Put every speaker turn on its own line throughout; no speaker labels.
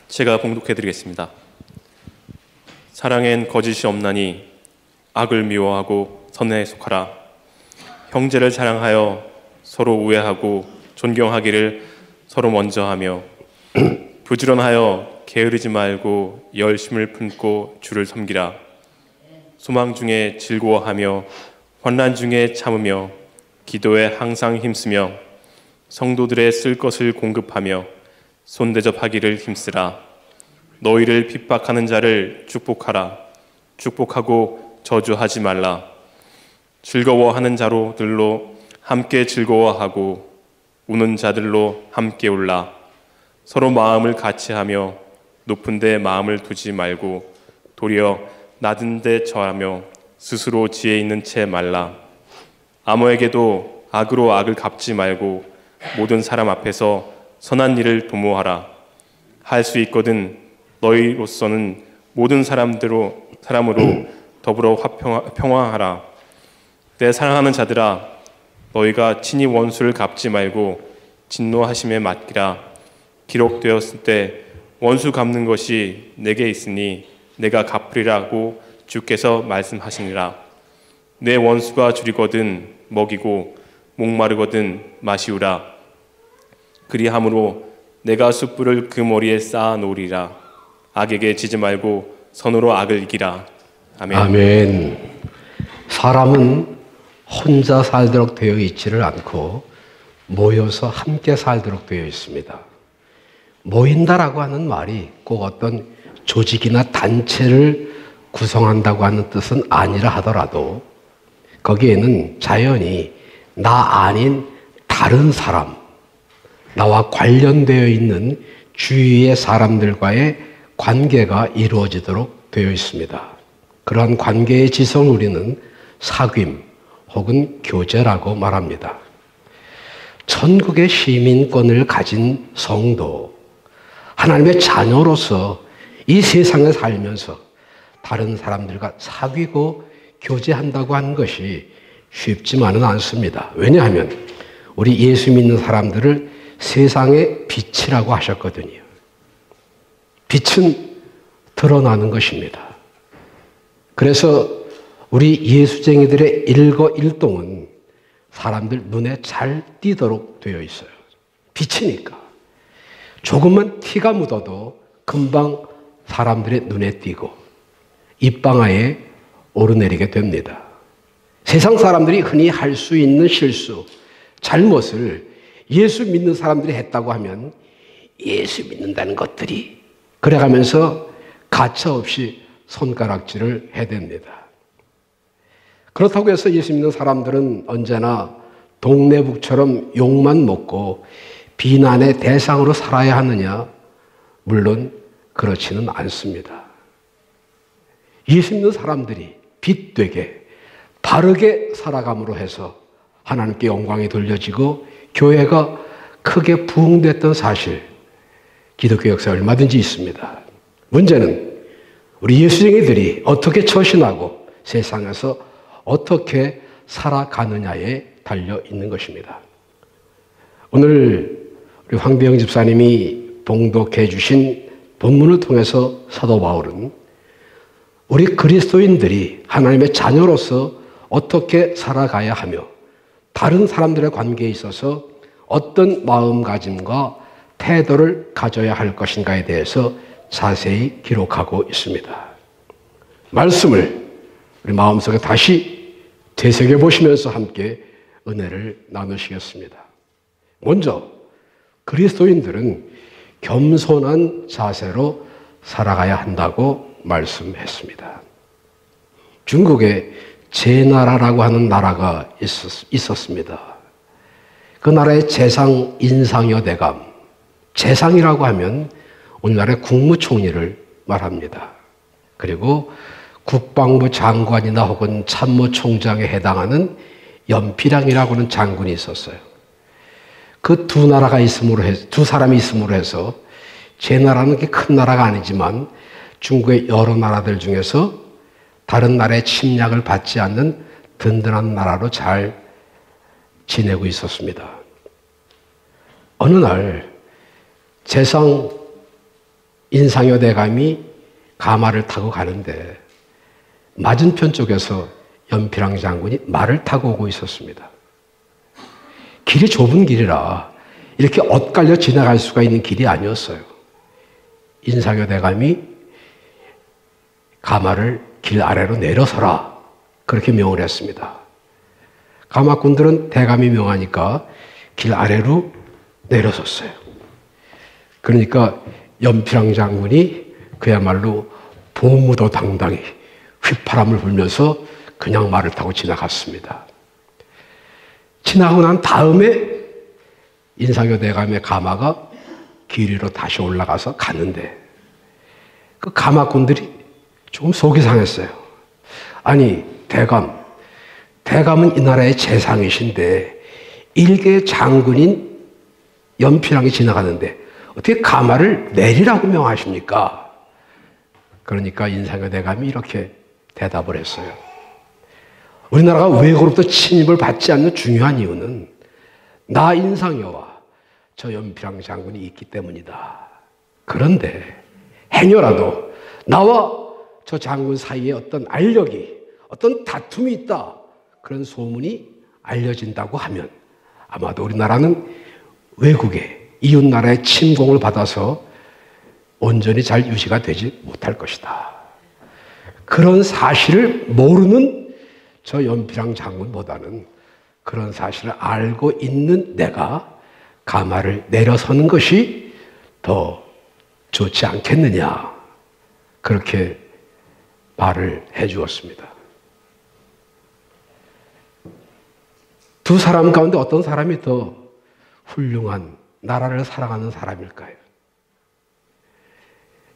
제가 봉독해 드리겠습니다. 사랑엔 거짓이 없나니 악을 미워하고 선에 속하라. 형제를 사랑하여 서로 우애하고 존경하기를 서로 먼저 하며 부지런하여 게으르지 말고 열심을 품고 주를 섬기라. 소망 중에 즐거워하며 환난 중에 참으며 기도에 항상 힘쓰며 성도들의 쓸 것을 공급하며 손대접하기를 힘쓰라. 너희를 핍박하는 자를 축복하라. 축복하고 저주하지 말라. 즐거워하는 자로들로 함께 즐거워하고 우는 자들로 함께 울라. 서로 마음을 같이 하며 높은 데 마음을 두지 말고 도리어 낮은 데 처하며 스스로 지혜 있는 채 말라. 아무에게도 악으로 악을 갚지 말고 모든 사람 앞에서 선한 일을 도모하라. 할 수 있거든 너희로서는 모든 사람으로 더불어 평화하라. 내 사랑하는 자들아, 너희가 친히 원수를 갚지 말고 진노하심에 맡기라. 기록되었을 때 원수 갚는 것이 내게 있으니 내가 갚으리라고 주께서 말씀하시니라. 내 원수가 줄이거든 먹이고 목마르거든 마시우라. 그리함으로 내가 숯불을 그 머리에 쌓아 놓으리라. 악에게 지지 말고 선으로 악을 이기라. 아멘.
아멘. 사람은 혼자 살도록 되어 있지를 않고 모여서 함께 살도록 되어 있습니다. 모인다라고 하는 말이 꼭 어떤 조직이나 단체를 구성한다고 하는 뜻은 아니라 하더라도 거기에는 자연히 나 아닌 다른 사람, 나와 관련되어 있는 주위의 사람들과의 관계가 이루어지도록 되어 있습니다. 그러한 관계의 지성을 우리는 사귐 혹은 교제라고 말합니다. 천국의 시민권을 가진 성도, 하나님의 자녀로서 이 세상에 살면서 다른 사람들과 사귀고 교제한다고 하는 것이 쉽지만은 않습니다. 왜냐하면 우리 예수 믿는 사람들을 세상의 빛이라고 하셨거든요. 빛은 드러나는 것입니다. 그래서 우리 예수쟁이들의 일거일동은 사람들 눈에 잘 띄도록 되어 있어요. 빛이니까. 조금만 티가 묻어도 금방 사람들의 눈에 띄고 입방아에 오르내리게 됩니다. 세상 사람들이 흔히 할 수 있는 실수, 잘못을 예수 믿는 사람들이 했다고 하면 예수 믿는다는 것들이 그래가면서 가차없이 손가락질을 해댑니다. 그렇다고 해서 예수 믿는 사람들은 언제나 동네북처럼 욕만 먹고 비난의 대상으로 살아야 하느냐? 물론 그렇지는 않습니다. 예수 믿는 사람들이 빛되게 바르게 살아감으로 해서 하나님께 영광이 돌려지고 교회가 크게 부흥됐던 사실, 기독교 역사에 얼마든지 있습니다. 문제는 우리 예수쟁이들이 어떻게 처신하고 세상에서 어떻게 살아가느냐에 달려 있는 것입니다. 오늘 우리 황대영 집사님이 봉독해 주신 본문을 통해서 사도 바울은 우리 그리스도인들이 하나님의 자녀로서 어떻게 살아가야 하며 다른 사람들의 관계에 있어서 어떤 마음가짐과 태도를 가져야 할 것인가에 대해서 자세히 기록하고 있습니다. 말씀을 우리 마음속에 다시 되새겨 보시면서 함께 은혜를 나누시겠습니다. 먼저 그리스도인들은 겸손한 자세로 살아가야 한다고 말씀했습니다. 중국에 제나라라고 하는 나라가 있었습니다. 그 나라의 재상 인상여 대감, 재상이라고 하면 오늘날의 국무총리를 말합니다. 그리고 국방부 장관이나 혹은 참모총장에 해당하는 연필왕이라고 하는 장군이 있었어요. 그 두 나라가 있음으로 해서, 두 사람이 있음으로 해서 제나라는 그렇게 큰 나라가 아니지만 중국의 여러 나라들 중에서 다른 나라의 침략을 받지 않는 든든한 나라로 잘 지내고 있었습니다. 어느 날 재상 인상여 대감이 가마를 타고 가는데 맞은편 쪽에서 연필왕 장군이 말을 타고 오고 있었습니다. 길이 좁은 길이라 이렇게 엇갈려 지나갈 수가 있는 길이 아니었어요. 인상여 대감이 가마를 길 아래로 내려서라 그렇게 명을 했습니다. 가마꾼들은 대감이 명하니까 길 아래로 내려섰어요. 그러니까 연필왕 장군이 그야말로 보무도당당히 휘파람을 불면서 그냥 말을 타고 지나갔습니다. 지나고 난 다음에 인상여 대감의 가마가 길 위로 다시 올라가서 갔는데 그 가마꾼들이 조금 속이 상했어요. 아니 대감은 이 나라의 재상이신데 일개 장군인 연필왕이 지나가는데 어떻게 가마를 내리라고 명하십니까? 그러니까 인상여 대감이 이렇게 대답을 했어요. 우리나라가 외국으로부터 침입을 받지 않는 중요한 이유는 나 인상여와 저 연필왕 장군이 있기 때문이다. 그런데 행여라도 나와 저 장군 사이에 어떤 알력이, 어떤 다툼이 있다. 그런 소문이 알려진다고 하면 아마도 우리나라는 외국의 이웃나라의 침공을 받아서 온전히 잘 유지가 되지 못할 것이다. 그런 사실을 모르는 저 연필왕 장군보다는 그런 사실을 알고 있는 내가 가마를 내려서는 것이 더 좋지 않겠느냐. 그렇게 말을 해 주었습니다. 두 사람 가운데 어떤 사람이 더 훌륭한 나라를 사랑하는 사람일까요?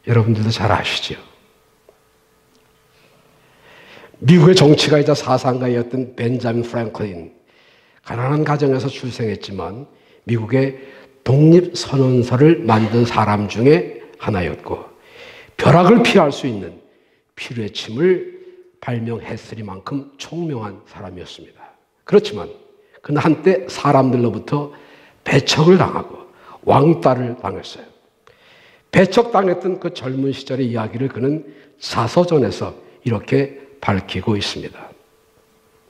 여러분들도 잘 아시죠? 미국의 정치가이자 사상가였던 벤자민 프랭클린, 가난한 가정에서 출생했지만 미국의 독립선언서를 만든 사람 중에 하나였고 벼락을 피할 수 있는 피뢰침을 발명했으리만큼 총명한 사람이었습니다. 그렇지만 그는 한때 사람들로부터 배척을 당하고 왕따를 당했어요. 배척당했던 그 젊은 시절의 이야기를 그는 자서전에서 이렇게 밝히고 있습니다.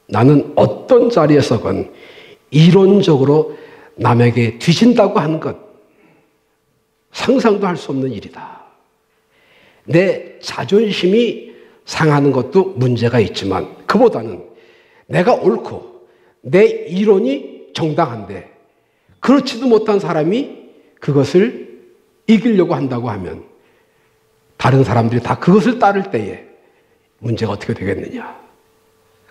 나는 어떤 자리에서건 이론적으로 남에게 뒤진다고 하는 것 상상도 할 수 없는 일이다. 내 자존심이 상하는 것도 문제가 있지만 그보다는 내가 옳고 내 이론이 정당한데 그렇지도 못한 사람이 그것을 이기려고 한다고 하면 다른 사람들이 다 그것을 따를 때에 문제가 어떻게 되겠느냐.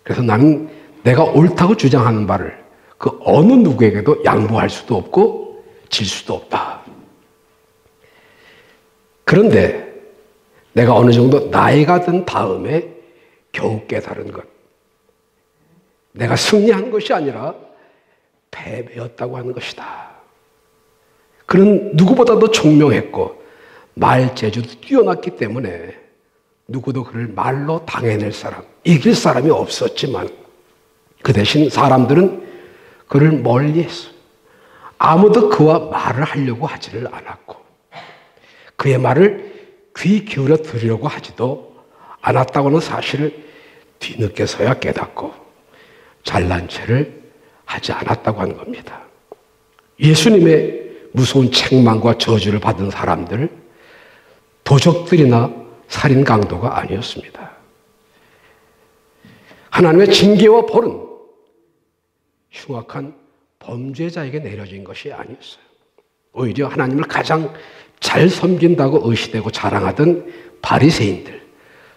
그래서 나는 내가 옳다고 주장하는 바를 그 어느 누구에게도 양보할 수도 없고 질 수도 없다. 그런데 내가 어느 정도 나이가 든 다음에 겨우 깨달은 것. 내가 승리한 것이 아니라 패배였다고 하는 것이다. 그는 누구보다도 총명했고 말재주도 뛰어났기 때문에 누구도 그를 말로 당해낼 사람, 이길 사람이 없었지만 그 대신 사람들은 그를 멀리했어요. 아무도 그와 말을 하려고 하지를 않았고 그의 말을 귀 기울여 들으려고 하지도 않았다고 하는 사실을 뒤늦게서야 깨닫고 잘난 체를 하지 않았다고 하는 겁니다. 예수님의 무서운 책망과 저주를 받은 사람들, 도적들이나 살인 강도가 아니었습니다. 하나님의 징계와 벌은 흉악한 범죄자에게 내려진 것이 아니었어요. 오히려 하나님을 가장 잘 섬긴다고 의시되고 자랑하던 바리새인들,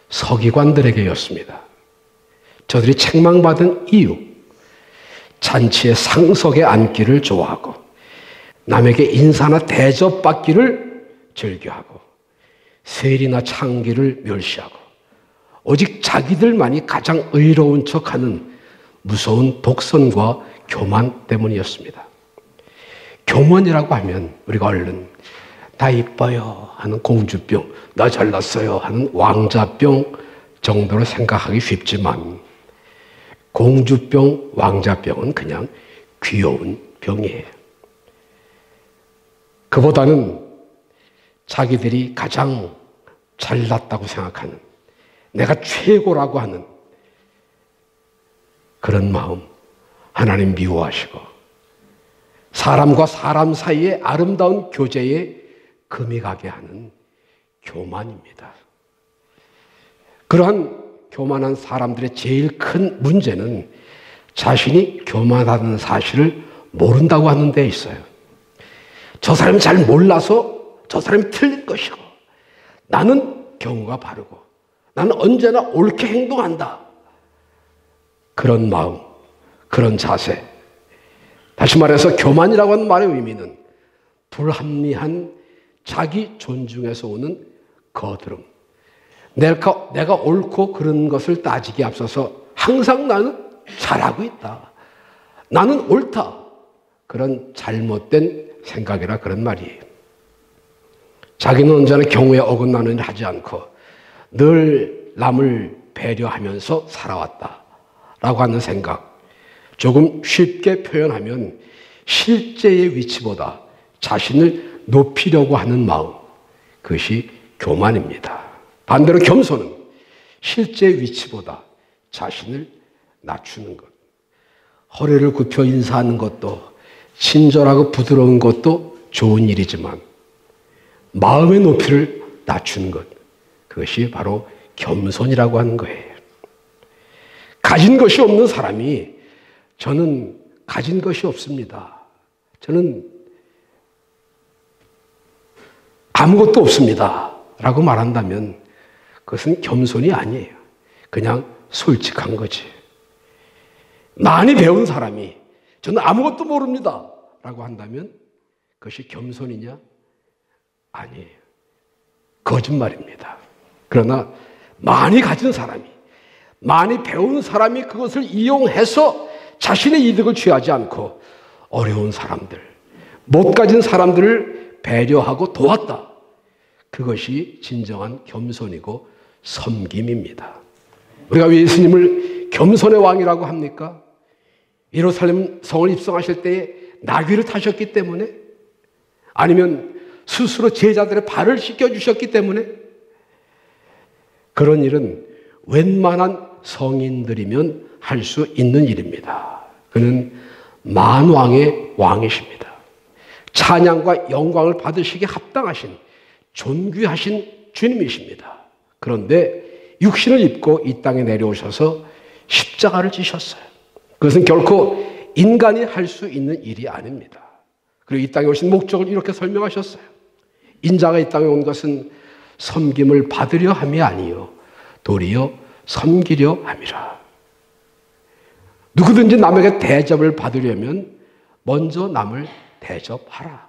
서기관들에게였습니다. 저들이 책망받은 이유, 잔치의 상석에 앉기를 좋아하고 남에게 인사나 대접받기를 즐겨하고 세리나 창기를 멸시하고 오직 자기들만이 가장 의로운 척하는 무서운 독선과 교만 때문이었습니다. 교만이라고 하면 우리가 얼른 나 이뻐요 하는 공주병, 나 잘났어요 하는 왕자병 정도로 생각하기 쉽지만 공주병, 왕자병은 그냥 귀여운 병이에요. 그보다는 자기들이 가장 잘났다고 생각하는, 내가 최고라고 하는 그런 마음 하나님 미워하시고, 사람과 사람 사이의 아름다운 교제에 금이 가게 하는 교만입니다. 그러한 교만한 사람들의 제일 큰 문제는 자신이 교만하다는 사실을 모른다고 하는 데 있어요. 저 사람이 잘 몰라서 저 사람이 틀린 것이고, 나는 경우가 바르고, 나는 언제나 옳게 행동한다. 그런 마음, 그런 자세. 다시 말해서 교만이라고 하는 말의 의미는 불합리한 자기 존중에서 오는 거드름. 내가 옳고 그런 것을 따지기에 앞서서 항상 나는 잘하고 있다, 나는 옳다, 그런 잘못된 생각이라 그런 말이에요. 자기는 언제나 경우에 어긋나는 일 하지 않고 늘 남을 배려하면서 살아왔다 라고 하는 생각, 조금 쉽게 표현하면 실제의 위치보다 자신을 높이려고 하는 마음, 그것이 교만입니다. 반대로 겸손은 실제 위치보다 자신을 낮추는 것. 허리를 굽혀 인사하는 것도, 친절하고 부드러운 것도 좋은 일이지만 마음의 높이를 낮추는 것, 그것이 바로 겸손이라고 하는 거예요. 가진 것이 없는 사람이 저는 가진 것이 없습니다, 저는 아무것도 없습니다 라고 말한다면 그것은 겸손이 아니에요. 그냥 솔직한 거지. 많이 배운 사람이 저는 아무것도 모릅니다 라고 한다면 그것이 겸손이냐? 아니에요. 거짓말입니다. 그러나 많이 가진 사람이, 많이 배운 사람이 그것을 이용해서 자신의 이득을 취하지 않고 어려운 사람들, 못 가진 사람들을 배려하고 도왔다. 그것이 진정한 겸손이고 섬김입니다. 우리가 왜 예수님을 겸손의 왕이라고 합니까? 예루살렘 성을 입성하실 때에 나귀를 타셨기 때문에? 아니면 스스로 제자들의 발을 씻겨주셨기 때문에? 그런 일은 웬만한 성인들이면 할 수 있는 일입니다. 그는 만왕의 왕이십니다. 찬양과 영광을 받으시기에 합당하신, 존귀하신 주님이십니다. 그런데 육신을 입고 이 땅에 내려오셔서 십자가를 지셨어요. 그것은 결코 인간이 할 수 있는 일이 아닙니다. 그리고 이 땅에 오신 목적을 이렇게 설명하셨어요. 인자가 이 땅에 온 것은 섬김을 받으려 함이 아니요 도리어 섬기려 함이라. 누구든지 남에게 대접을 받으려면 먼저 남을 대접하라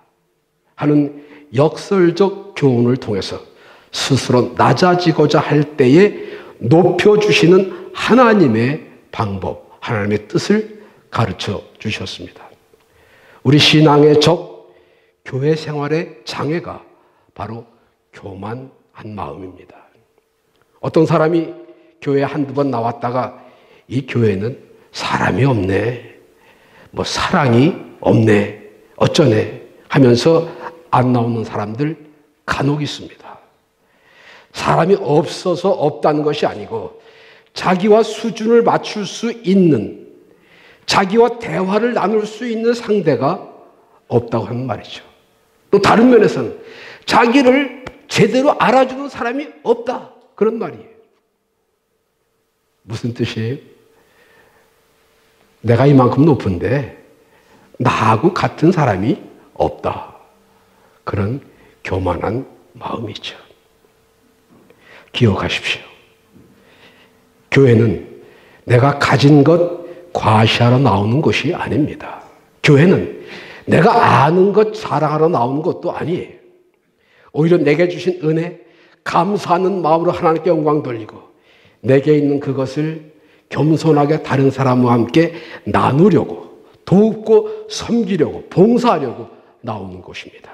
하는 역설적 교훈을 통해서 스스로 낮아지고자 할 때에 높여주시는 하나님의 방법, 하나님의 뜻을 가르쳐 주셨습니다. 우리 신앙의 적, 교회 생활의 장애가 바로 교만한 마음입니다. 어떤 사람이 교회에 한두 번 나왔다가 이 교회는 사람이 없네, 뭐 사랑이 없네, 어쩌네 하면서 안 나오는 사람들 간혹 있습니다. 사람이 없어서 없다는 것이 아니고 자기와 수준을 맞출 수 있는, 자기와 대화를 나눌 수 있는 상대가 없다고 하는 말이죠. 또 다른 면에서는 자기를 제대로 알아주는 사람이 없다, 그런 말이에요. 무슨 뜻이에요? 내가 이만큼 높은데 나하고 같은 사람이 없다, 그런 교만한 마음이죠. 기억하십시오. 교회는 내가 가진 것 과시하러 나오는 것이 아닙니다. 교회는 내가 아는 것 자랑하러 나오는 것도 아니에요. 오히려 내게 주신 은혜, 감사하는 마음으로 하나님께 영광 돌리고 내게 있는 그것을 겸손하게 다른 사람과 함께 나누려고, 돕고 섬기려고, 봉사하려고 나오는 곳입니다.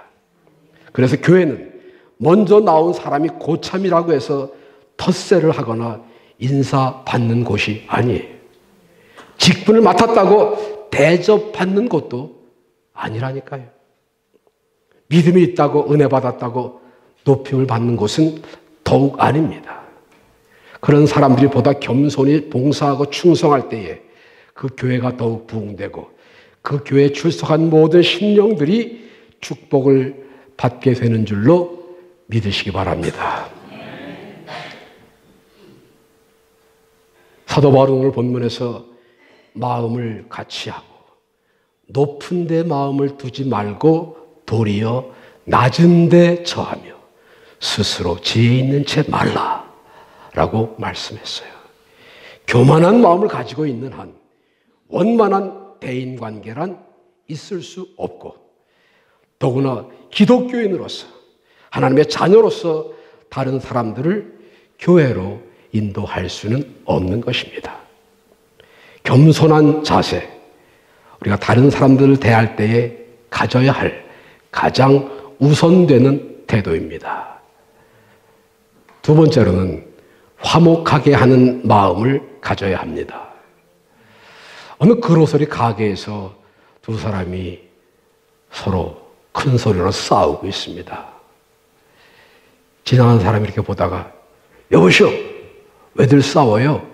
그래서 교회는 먼저 나온 사람이 고참이라고 해서 텃세를 하거나 인사받는 곳이 아니에요. 직분을 맡았다고 대접받는 곳도 아니라니까요. 믿음이 있다고, 은혜 받았다고 높임을 받는 곳은 더욱 아닙니다. 그런 사람들이 보다 겸손히 봉사하고 충성할 때에 그 교회가 더욱 부흥되고 그 교회에 출석한 모든 심령들이 축복을 받게 되는 줄로 믿으시기 바랍니다. 사도 바울은 오늘 본문에서 마음을 같이 하고 높은 데 마음을 두지 말고 도리어 낮은 데 처하며 스스로 지혜 있는 채 말라라고 말씀했어요. 교만한 마음을 가지고 있는 한 원만한 대인관계란 있을 수 없고 더구나 기독교인으로서 하나님의 자녀로서 다른 사람들을 교회로 인도할 수는 없는 것입니다. 겸손한 자세, 우리가 다른 사람들을 대할 때에 가져야 할 가장 우선되는 태도입니다. 두 번째로는 화목하게 하는 마음을 가져야 합니다. 어느 그로서리 가게에서 두 사람이 서로 큰 소리로 싸우고 있습니다. 지나가는 사람이 이렇게 보다가 여보시오, 왜들 싸워요?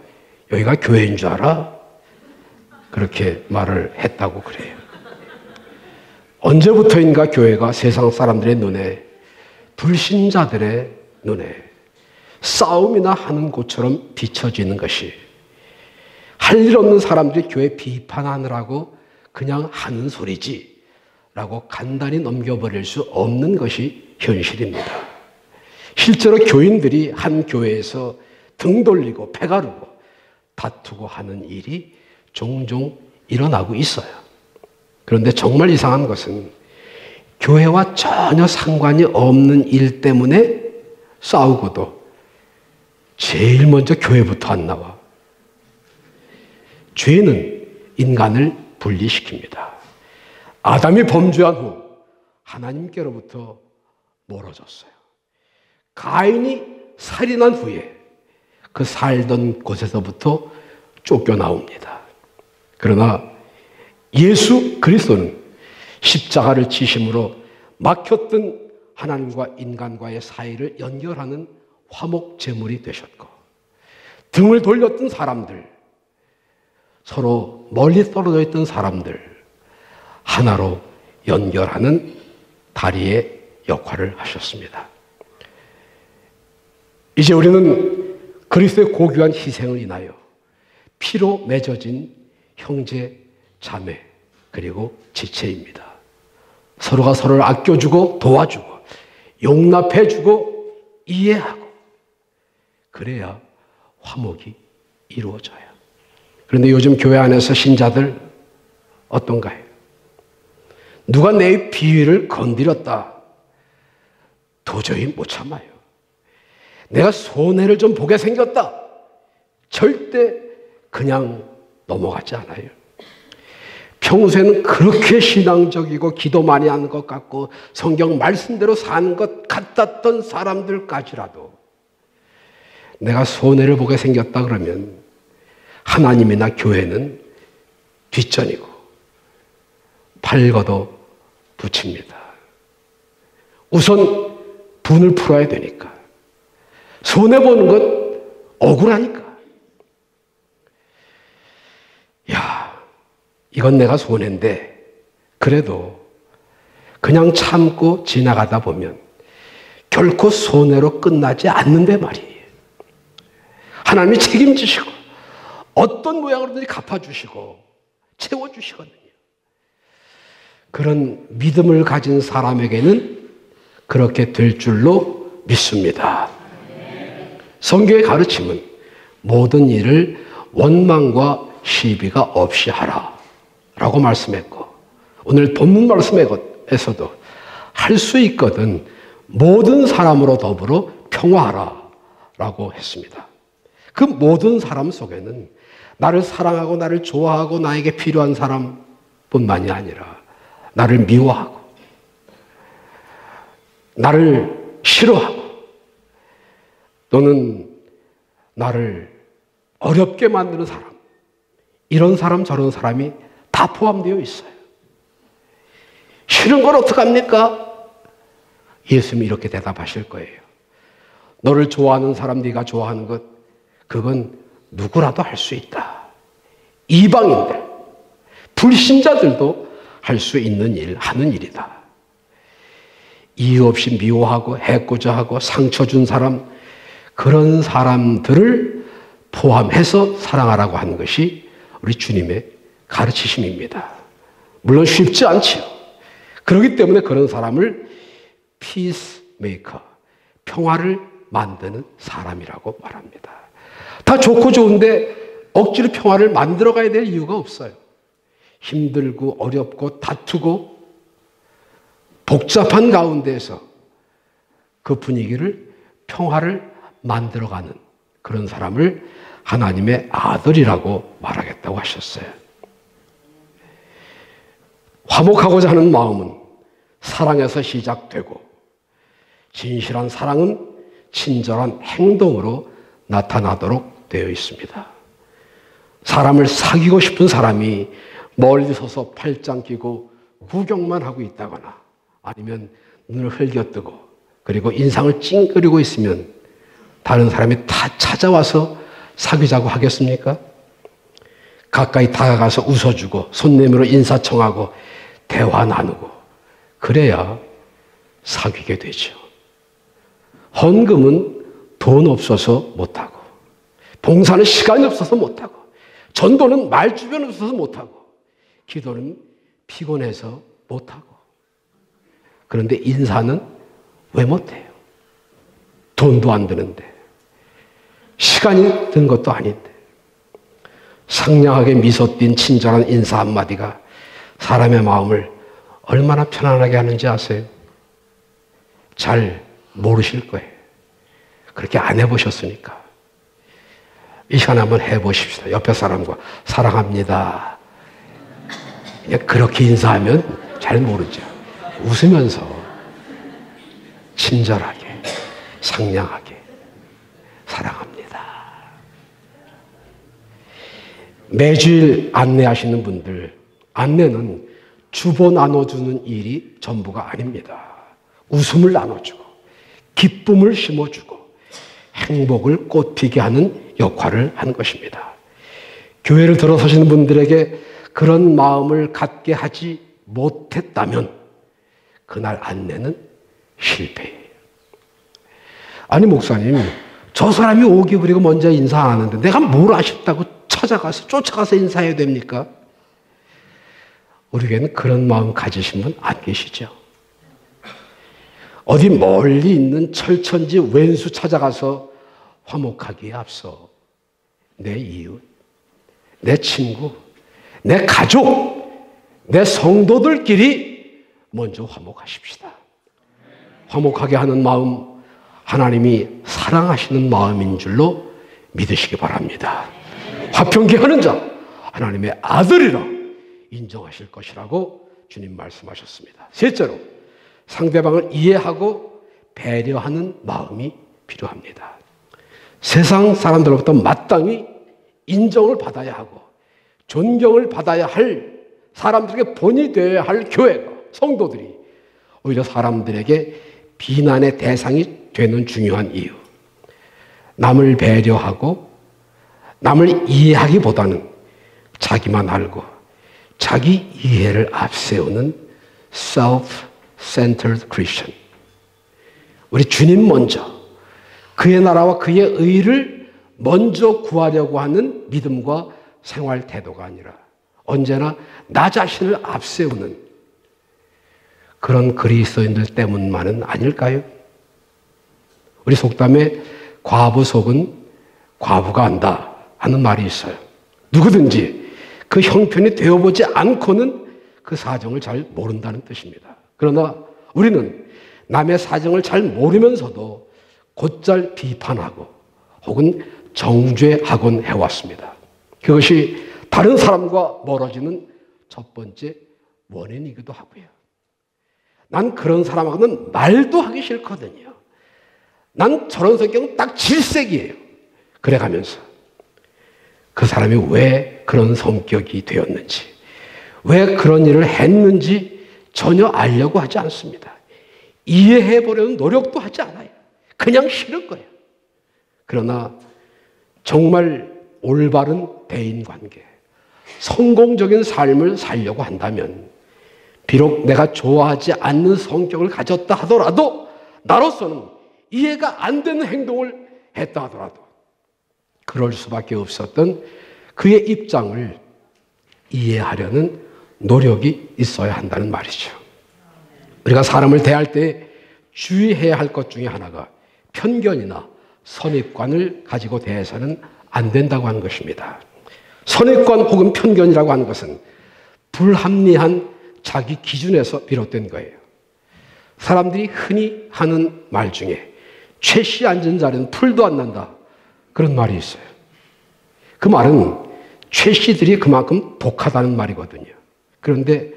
여기가 교회인 줄 알아? 그렇게 말을 했다고 그래요. 언제부터인가 교회가 세상 사람들의 눈에, 불신자들의 눈에 싸움이나 하는 곳처럼 비춰지는 것이, 할 일 없는 사람들이 교회 비판하느라고 그냥 하는 소리지 라고 간단히 넘겨버릴 수 없는 것이 현실입니다. 실제로 교인들이 한 교회에서 등 돌리고 패 가르고 다투고 하는 일이 종종 일어나고 있어요. 그런데 정말 이상한 것은 교회와 전혀 상관이 없는 일 때문에 싸우고도 제일 먼저 교회부터 안 나와. 죄는 인간을 분리시킵니다. 아담이 범죄한 후 하나님께로부터 멀어졌어요. 가인이 살인한 후에 그 살던 곳에서부터 쫓겨나옵니다. 그러나 예수 그리스도는 십자가를 지심으로 막혔던 하나님과 인간과의 사이를 연결하는 화목제물이 되셨고, 등을 돌렸던 사람들, 서로 멀리 떨어져 있던 사람들 하나로 연결하는 다리의 역할을 하셨습니다. 이제 우리는 그리스도의 고귀한 희생을 인하여 피로 맺어진 형제, 자매, 그리고 지체입니다. 서로가 서로를 아껴주고 도와주고 용납해주고 이해하고 그래야 화목이 이루어져요. 그런데 요즘 교회 안에서 신자들 어떤가요? 누가 내 비위를 건드렸다. 도저히 못 참아요. 내가 손해를 좀 보게 생겼다. 절대 그냥 넘어가지 않아요. 평소에는 그렇게 신앙적이고 기도 많이 하는 것 같고 성경 말씀대로 사는 것 같았던 사람들까지라도 내가 손해를 보게 생겼다 그러면 하나님이나 교회는 뒷전이고 팔 걷어 붙입니다. 우선 분을 풀어야 되니까. 손해보는 것 억울하니까. 야, 이건 내가 손해인데 그래도 그냥 참고 지나가다 보면 결코 손해로 끝나지 않는데 말이에요. 하나님이 책임지시고 어떤 모양으로든지 갚아주시고 채워주시거든요. 그런 믿음을 가진 사람에게는 그렇게 될 줄로 믿습니다. 성경의 가르침은 모든 일을 원망과 시비가 없이 하라 라고 말씀했고, 오늘 본문 말씀에서도 할 수 있거든 모든 사람으로 더불어 평화하라 라고 했습니다. 그 모든 사람 속에는 나를 사랑하고 나를 좋아하고 나에게 필요한 사람뿐만이 아니라 나를 미워하고 나를 싫어하고 또는 나를 어렵게 만드는 사람, 이런 사람 저런 사람이 다 포함되어 있어요. 싫은 걸 어떡합니까? 예수님이 이렇게 대답하실 거예요. 너를 좋아하는 사람, 네가 좋아하는 것, 그건 누구라도 할 수 있다. 이방인들, 불신자들도 할 수 있는 일, 하는 일이다. 이유 없이 미워하고 해코자 하고 상처 준 사람, 그런 사람들을 포함해서 사랑하라고 하는 것이 우리 주님의 가르치심입니다. 물론 쉽지 않지요. 그렇기 때문에 그런 사람을 피스메이커, 평화를 만드는 사람이라고 말합니다. 다 좋고 좋은데 억지로 평화를 만들어 가야 될 이유가 없어요. 힘들고 어렵고 다투고 복잡한 가운데서 그 분위기를 평화를 만들어가는 그런 사람을 하나님의 아들이라고 말하겠다고 하셨어요. 화목하고자 하는 마음은 사랑에서 시작되고 진실한 사랑은 친절한 행동으로 나타나도록 되어 있습니다. 사람을 사귀고 싶은 사람이 멀리 서서 팔짱 끼고 구경만 하고 있다거나 아니면 눈을 흘겨뜨고 그리고 인상을 찡그리고 있으면 다른 사람이 다 찾아와서 사귀자고 하겠습니까? 가까이 다가가서 웃어주고 손 내밀어 인사청하고 대화 나누고 그래야 사귀게 되죠. 헌금은 돈 없어서 못하고 봉사는 시간이 없어서 못하고 전도는 말주변 없어서 못하고 기도는 피곤해서 못하고 그런데 인사는 왜 못해요? 돈도 안 드는데 시간이 든 것도 아닌데 상냥하게 미소 띈 친절한 인사 한마디가 사람의 마음을 얼마나 편안하게 하는지 아세요? 잘 모르실 거예요. 그렇게 안 해보셨으니까. 이 시간에 한번 해보십시다. 옆에 사람과 사랑합니다. 그냥 그렇게 인사하면 잘 모르죠. 웃으면서 친절하게 상냥하게 사랑합니다. 매주일 안내하시는 분들, 안내는 주보 나눠주는 일이 전부가 아닙니다. 웃음을 나눠주고 기쁨을 심어주고 행복을 꽃피게 하는 역할을 하는 것입니다. 교회를 들어서시는 분들에게 그런 마음을 갖게 하지 못했다면 그날 안내는 실패예요. 아니 목사님, 저 사람이 오기 부리고 먼저 인사 안 하는데 내가 뭘 아쉽다고 쫓아가서 인사해야 됩니까? 우리 교회는 그런 마음 가지신 분 안 계시죠? 어디 멀리 있는 철천지 왼수 찾아가서 화목하기에 앞서 내 이웃, 내 친구, 내 가족, 내 성도들끼리 먼저 화목하십시다. 화목하게 하는 마음, 하나님이 사랑하시는 마음인 줄로 믿으시기 바랍니다. 화평케 하는 자, 하나님의 아들이라 인정하실 것이라고 주님 말씀하셨습니다. 셋째로, 상대방을 이해하고 배려하는 마음이 필요합니다. 세상 사람들로부터 마땅히 인정을 받아야 하고 존경을 받아야 할 사람들에게 본이 되어야 할 교회가, 성도들이 오히려 사람들에게 비난의 대상이 되는 중요한 이유. 남을 배려하고 남을 이해하기보다는 자기만 알고 자기 이해를 앞세우는 self-centered Christian. 우리 주님 먼저 그의 나라와 그의 의를 먼저 구하려고 하는 믿음과 생활 태도가 아니라 언제나 나 자신을 앞세우는 그런 그리스도인들 때문만은 아닐까요? 우리 속담에 과부 속은 과부가 안다 하는 말이 있어요. 누구든지 그 형편이 되어보지 않고는 그 사정을 잘 모른다는 뜻입니다. 그러나 우리는 남의 사정을 잘 모르면서도 곧잘 비판하고 혹은 정죄하곤 해왔습니다. 그것이 다른 사람과 멀어지는 첫 번째 원인이기도 하고요. 난 그런 사람하고는 말도 하기 싫거든요. 난 저런 성격은 딱 질색이에요. 그래가면서 그 사람이 왜 그런 성격이 되었는지, 왜 그런 일을 했는지 전혀 알려고 하지 않습니다. 이해해보려는 노력도 하지 않아요. 그냥 싫은 거예요. 그러나 정말 올바른 대인관계, 성공적인 삶을 살려고 한다면 비록 내가 좋아하지 않는 성격을 가졌다 하더라도 나로서는 이해가 안 되는 행동을 했다 하더라도 그럴 수밖에 없었던 그의 입장을 이해하려는 노력이 있어야 한다는 말이죠. 우리가 사람을 대할 때 주의해야 할 것 중에 하나가 편견이나 선입관을 가지고 대해서는 안 된다고 하는 것입니다. 선입관 혹은 편견이라고 하는 것은 불합리한 자기 기준에서 비롯된 거예요. 사람들이 흔히 하는 말 중에 최씨 앉은 자리는 풀도 안 난다, 그런 말이 있어요. 그 말은 최씨들이 그만큼 독하다는 말이거든요. 그런데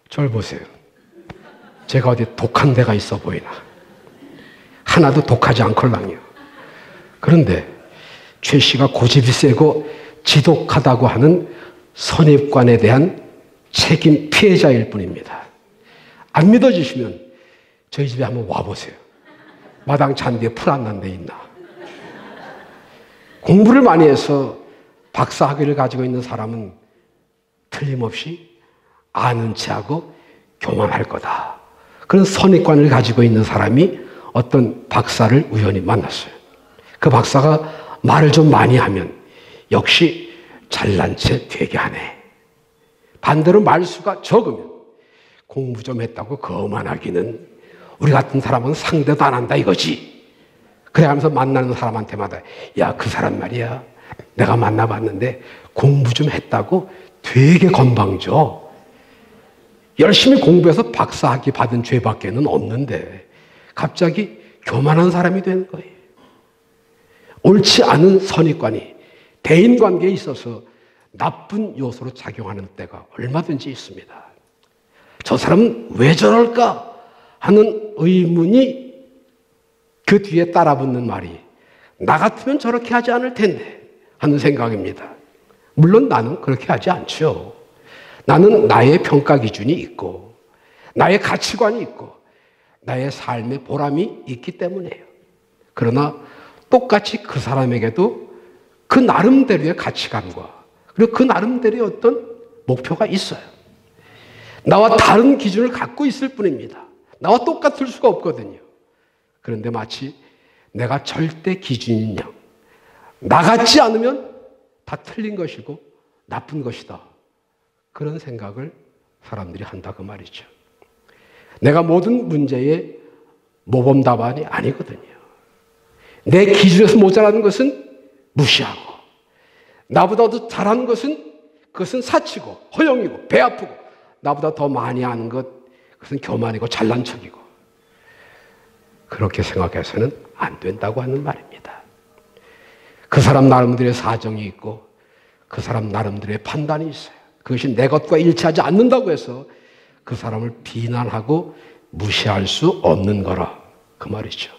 저를 보세요. 제가 어디 독한 데가 있어 보이나? 하나도 독하지 않걸랑요. 그런데 최씨가 고집이 세고 지독하다고 하는 선입관에 대한 책임 피해자일 뿐입니다. 안 믿어지시면 저희 집에 한번 와보세요. 마당 잔디에 풀 안 난 데 있나? 공부를 많이 해서 박사학위를 가지고 있는 사람은 틀림없이 아는 체하고 교만할 거다, 그런 선입관을 가지고 있는 사람이 어떤 박사를 우연히 만났어요. 그 박사가 말을 좀 많이 하면 역시 잘난 체 되게 하네. 반대로 말수가 적으면 공부 좀 했다고 거만하기는 우리 같은 사람은 상대도 안 한다 이거지. 그래 하면서 만나는 사람한테마다 야, 그 사람 말이야, 내가 만나봤는데 공부 좀 했다고 되게 건방져. 열심히 공부해서 박사학위 받은 죄밖에는 없는데 갑자기 교만한 사람이 되는 거예요. 옳지 않은 선입관이 대인관계에 있어서 나쁜 요소로 작용하는 때가 얼마든지 있습니다. 저 사람은 왜 저럴까 하는 의문이 그 뒤에 따라붙는 말이 나 같으면 저렇게 하지 않을 텐데 하는 생각입니다. 물론 나는 그렇게 하지 않죠. 나는 나의 평가 기준이 있고 나의 가치관이 있고 나의 삶의 보람이 있기 때문이에요. 그러나 똑같이 그 사람에게도 그 나름대로의 가치관과 그리고 그 나름대로의 어떤 목표가 있어요. 나와 다른 기준을 갖고 있을 뿐입니다. 나와 똑같을 수가 없거든요. 그런데 마치 내가 절대 기준인 양, 나 같지 않으면 다 틀린 것이고 나쁜 것이다, 그런 생각을 사람들이 한다고 말이죠. 내가 모든 문제의 모범 답안이 아니거든요. 내 기준에서 모자라는 것은 무시하고 나보다 더 잘하는 것은 그것은 사치고 허영이고 배 아프고 나보다 더 많이 아는 것 그것은 교만이고 잘난 척이고 그렇게 생각해서는 안 된다고 하는 말입니다. 그 사람 나름대로의 사정이 있고 그 사람 나름대로의 판단이 있어요. 그것이 내 것과 일치하지 않는다고 해서 그 사람을 비난하고 무시할 수 없는 거라, 그 말이죠.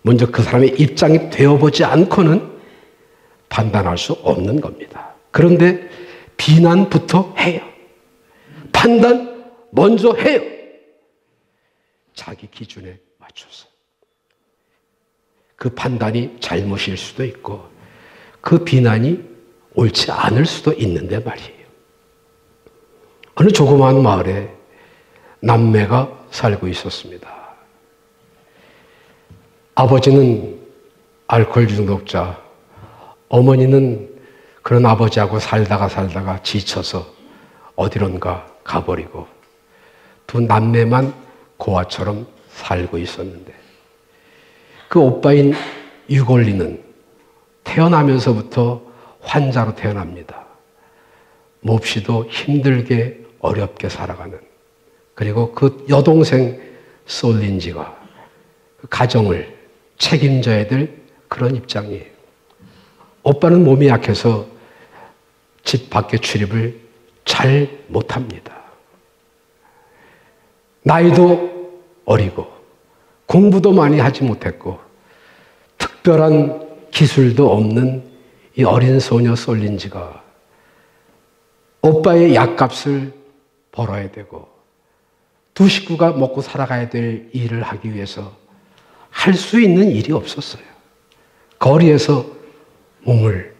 먼저 그 사람의 입장이 되어보지 않고는 판단할 수 없는 겁니다. 그런데 비난부터 해요. 판단 먼저 해요. 자기 기준에 맞춰서. 그 판단이 잘못일 수도 있고 그 비난이 옳지 않을 수도 있는데 말이에요. 어느 조그마한 마을에 남매가 살고 있었습니다. 아버지는 알코올 중독자, 어머니는 그런 아버지하고 살다가 지쳐서 어디론가 가버리고 두 남매만 고아처럼 살고 있었는데 그 오빠인 유골리는 태어나면서부터 환자로 태어납니다. 몹시도 힘들게 어렵게 살아가는, 그리고 그 여동생 솔린지가 그 가정을 책임져야 될 그런 입장이에요. 오빠는 몸이 약해서 집 밖에 출입을 잘 못합니다. 나이도 어리고 공부도 많이 하지 못했고 특별한 기술도 없는 이 어린 소녀 솔린지가 오빠의 약값을 벌어야 되고 두 식구가 먹고 살아가야 될 일을 하기 위해서 할 수 있는 일이 없었어요. 거리에서 몸을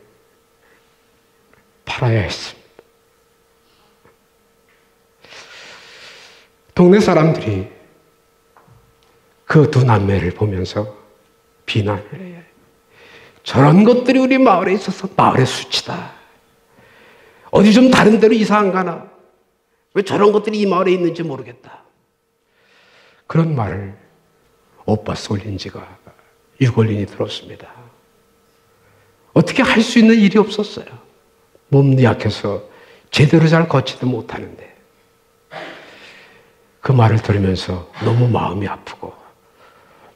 팔아야 했습니다. 동네 사람들이 그 두 남매를 보면서 비난을 해요. 저런 것들이 우리 마을에 있어서 마을의 수치다. 어디 좀 다른 데로 이사 안 가나? 왜 저런 것들이 이 마을에 있는지 모르겠다. 그런 말을 오빠 솔린지가 6월인이 들었습니다. 어떻게 할 수 있는 일이 없었어요. 몸도 약해서 제대로 잘 걷지도 못하는데. 그 말을 들으면서 너무 마음이 아프고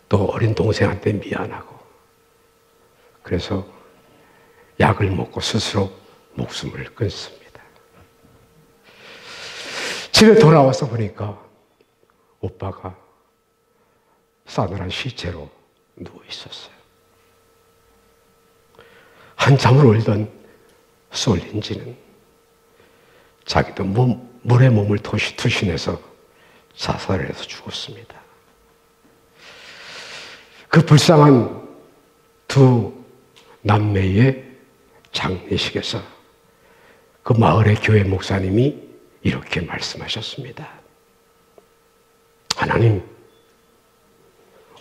또 어린 동생한테 미안하고 그래서 약을 먹고 스스로 목숨을 끊습니다. 집에 돌아와서 보니까 오빠가 싸늘한 시체로 누워 있었어요. 한참을 울던 솔린지는 자기도 물에 몸을 투신해서 자살을 해서 죽었습니다. 그 불쌍한 두 남매의 장례식에서 그 마을의 교회 목사님이 이렇게 말씀하셨습니다. 하나님,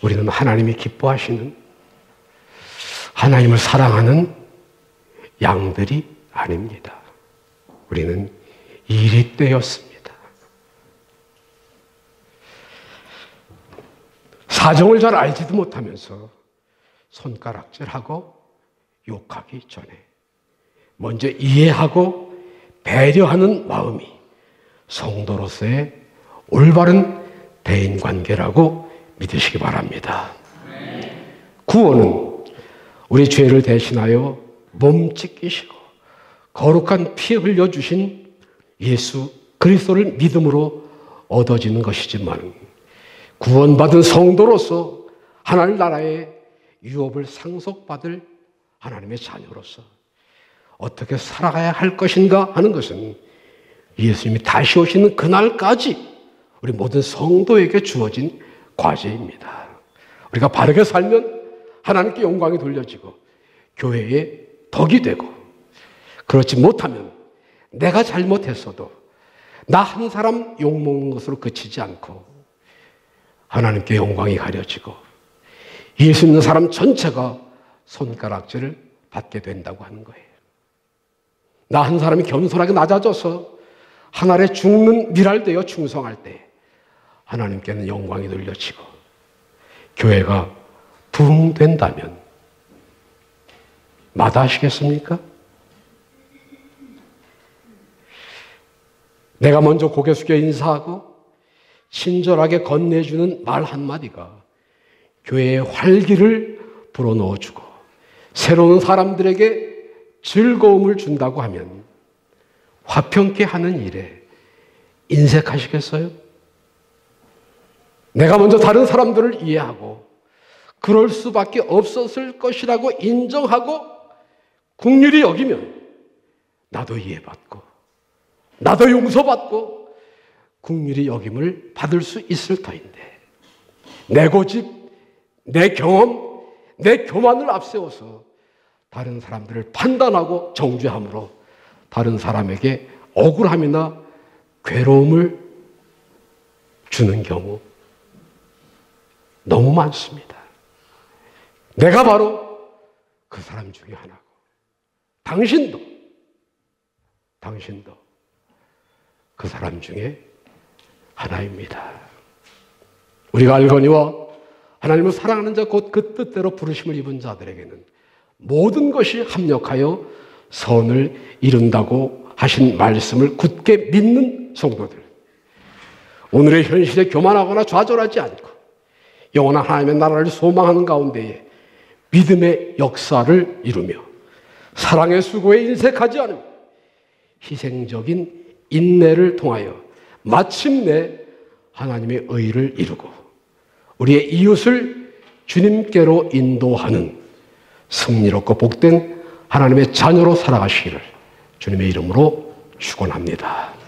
우리는 하나님이 기뻐하시는 하나님을 사랑하는 양들이 아닙니다. 우리는 일이 되었습니다. 사정을 잘 알지도 못하면서 손가락질하고 욕하기 전에 먼저 이해하고 배려하는 마음이 성도로서의 올바른 대인관계라고 믿으시기 바랍니다. 구원은 우리 죄를 대신하여 몸 찢기시고 거룩한 피 흘려주신 예수 그리스도를 믿음으로 얻어지는 것이지만 구원받은 성도로서 하나님 나라의 유업을 상속받을 하나님의 자녀로서 어떻게 살아가야 할 것인가 하는 것은 예수님이 다시 오시는 그날까지 우리 모든 성도에게 주어진 과제입니다. 우리가 바르게 살면 하나님께 영광이 돌려지고 교회의 덕이 되고, 그렇지 못하면 내가 잘못했어도 나 한 사람 욕먹는 것으로 그치지 않고 하나님께 영광이 가려지고 예수 믿는 사람 전체가 손가락질을 받게 된다고 하는 거예요. 나 한 사람이 겸손하게 낮아져서 하늘에 죽는 미랄되어 충성할 때 하나님께는 영광이 돌려지고 교회가 부흥된다면 마다하시겠습니까? 내가 먼저 고개 숙여 인사하고 친절하게 건네주는 말 한마디가 교회의 활기를 불어넣어주고 새로운 사람들에게 즐거움을 준다고 하면 화평케 하는 일에 인색하시겠어요? 내가 먼저 다른 사람들을 이해하고 그럴 수밖에 없었을 것이라고 인정하고 긍휼히 여기면 나도 이해받고 나도 용서받고 긍휼히 여김을 받을 수 있을 터인데 내 고집, 내 경험, 내 교만을 앞세워서 다른 사람들을 판단하고 정죄함으로 다른 사람에게 억울함이나 괴로움을 주는 경우 너무 많습니다. 내가 바로 그 사람 중에 하나고 당신도 그 사람 중에 하나입니다. 우리가 알거니와 하나님을 사랑하는 자 곧 그 뜻대로 부르심을 입은 자들에게는 모든 것이 합력하여 선을 이룬다고 하신 말씀을 굳게 믿는 성도들, 오늘의 현실에 교만하거나 좌절하지 않고 영원한 하나님의 나라를 소망하는 가운데에 믿음의 역사를 이루며 사랑의 수고에 인색하지 않으며 희생적인 인내를 통하여 마침내 하나님의 의를 이루고 우리의 이웃을 주님께로 인도하는 승리롭고 복된 하나님의 자녀로 살아가시기를 주님의 이름으로 축원합니다.